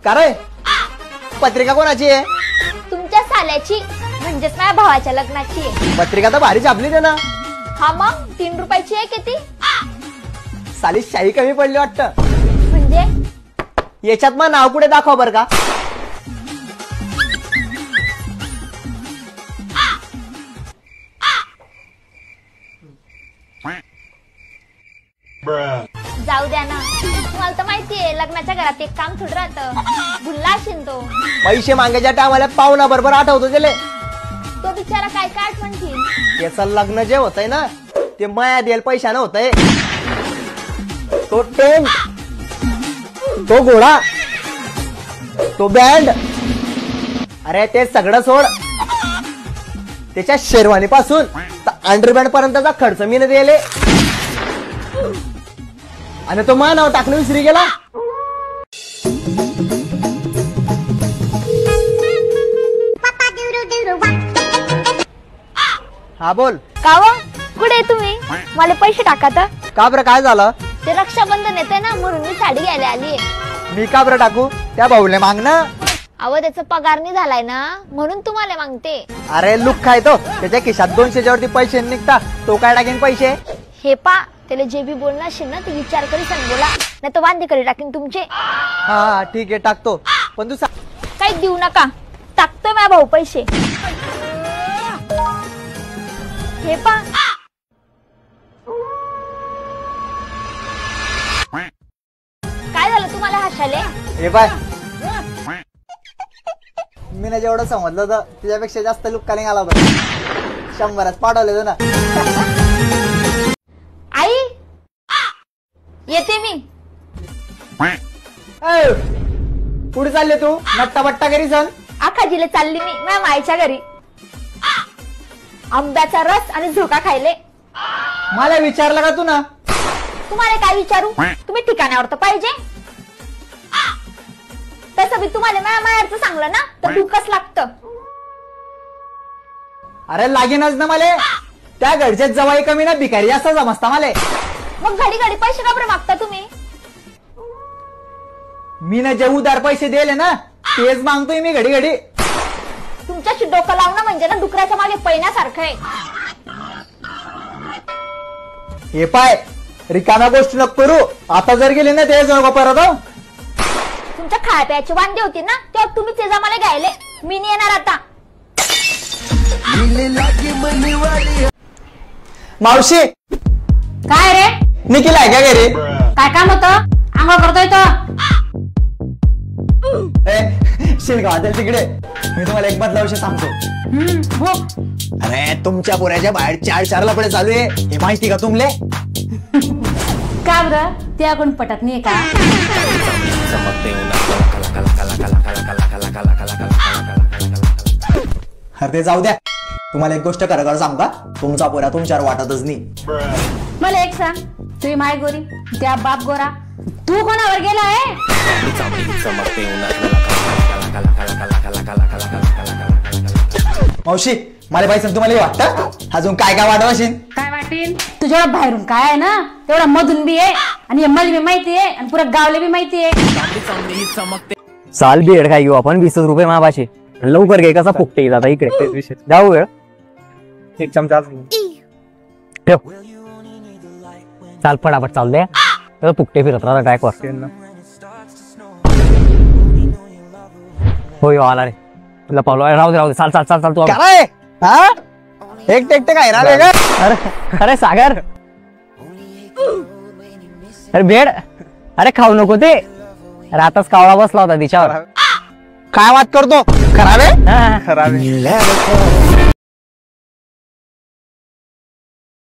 का रे पत्रिका कोणाची आहे? तुमच्या साल्याची म्हणजेच माझ्या भावाच्या लग्नाची आहे. पत्रिका तर भारी छापली ते ना. हा मग 3 रुपयाची आहे किती? साली शाही कमी पडली वाटतं. म्हणजे याच्यात मग नाव पुढे दाखव बर का. जाऊ द्या ना, तुम्हाला तर माहितीये लग्नाच्या घरात एक काम थोडं राहतं. भुलला असेल तो. पैसे मागायच्या टायमाला पाहुणा बरोबर आठवतो त्याले. तो बिचारा काय काय आठवण ठेईल. याचं लग्न जे होतंय ना ते माया देल पैशानं होतंय. तो टेंट, तो घोडा, तो बँड, अरे ते सगळं सोड. त्याच्या शेरवानी पासून अंडरबँड पर्यंतचा खर्च मी न दिले. आणि तो मा नाव टाकणं विसरी गेला. हा बोल. का व कुठे तुम्ही? मला पैसे टाका तर. का बरं काय झालं? ते रक्षाबंधन येते ना म्हणून मी साडी घ्यायला आलीये. मी का बरं टाकू? त्या भाऊले माग ना. अहो त्याचा पगार नाही झालाय ना म्हणून तुम्हाला मागते. अरे लुक खाय तो. त्याच्या खिशात 200च्या वरती पैसे निघता. तो काय टाकेन पैसे? हे पा त्याला जे बी बोलणार असेल ना ते विचार करी सांग बोला, नाही तर वांदे करी टाकीन तुमचे. हा ठीक आहे टाकतो, पण तू काही देऊ नका. टाकतोय माझा भाऊ पैसे. हे पा काय झालं तुम्हाला हसायले? हे बाय मी ना जेवढं समजलं होतं त्याच्यापेक्षा जास्त लुक कालिंग आला बरं. 100च पाठवले ना. आई येते मी. पुढे चालले तू? नट्टा बट्टा घरी सण आखाजीला चालली मी माझ्या मायच्या घरी. आंब्याचा रस आणि झोका खायले. मला विचारलं का तू ना? तुम्हाला काय विचारू? तुम्ही ठिकाणावर तर पाहिजे. तसं मी तुम्हाला माझ्या मायाचं सांगलं ना तर दुःखच लागतं. अरे लागेनच ना मला. त्या घरच्या जवाई कमी ना भिकारी जास्त समजता मला. मग घडी घडी पैसे का बरं मागता तुम्ही? मी ना जे उदार पैसे दिले ना तेच मागतोय मी घडी घडी. तुमच्याशी डोकं लावणं म्हणजे ना डुकराच्या मागे पैण्यासारखं आहे. हे पाय रिकाम्या गोष्टी नको करू. आता जर गेले ना तेच नको परत. तुमच्या खाया प्यायची वांदे होती ना तेव्हा तुम्ही ते मला घ्यायले. मी नाही येणार आता. मावशी काय रे? निखिल आहे का घरी? काय काम होतं? आंघोळ करतोय तो. शिरगाव तिकडे. मी तुम्हाला एक बदला विषय सांगतो. अरे तुमच्या पोऱ्याच्या बाहेर 4 लफडे चालू आहे. हे माहिती का तुमले? का बरं? त्या कोण पटत नाही का? अरे ते जाऊ द्या. तुम्हाला एक गोष्ट खरं सांग का? तुमचा पोरा तुमच्यावर वाटतच नाही. मला एक सांग, तुम्ही माय गोरी त्या बाप गोरा, तू कोणावर गेलाय? मावशी मला पाहिजे तुम्हाला वाटतं अजून काय काय वाटत असेल? काय वाटेल? तुझ्या बाहेरून काय आहे ना तेवढा मधून बी आहे आणि मला बी माहिती आहे आणि पुरा गावले बी माहिती आहे. साल बेड काय घेऊ आपण 20 रुपये मापाचे. लवकर घे कसा फुकटे आता इकडे जाऊ वेळ. एक चमचा ठेव. चाल फटाफट चालू द्या. तर फुकटे फिरत राहता ट्रॅकवर. होय आला रे. तुला पावलो. राहू दे चाल चाल चाल चाल. तू काय हा एक टेकटे काय राहिले का? अरे सागर. अरे बेड. अरे खाऊ नको ते. अरे आताच कावळा बसला होता तिच्यावर. काय वाद करतो? खराब आहे. खराब आहे.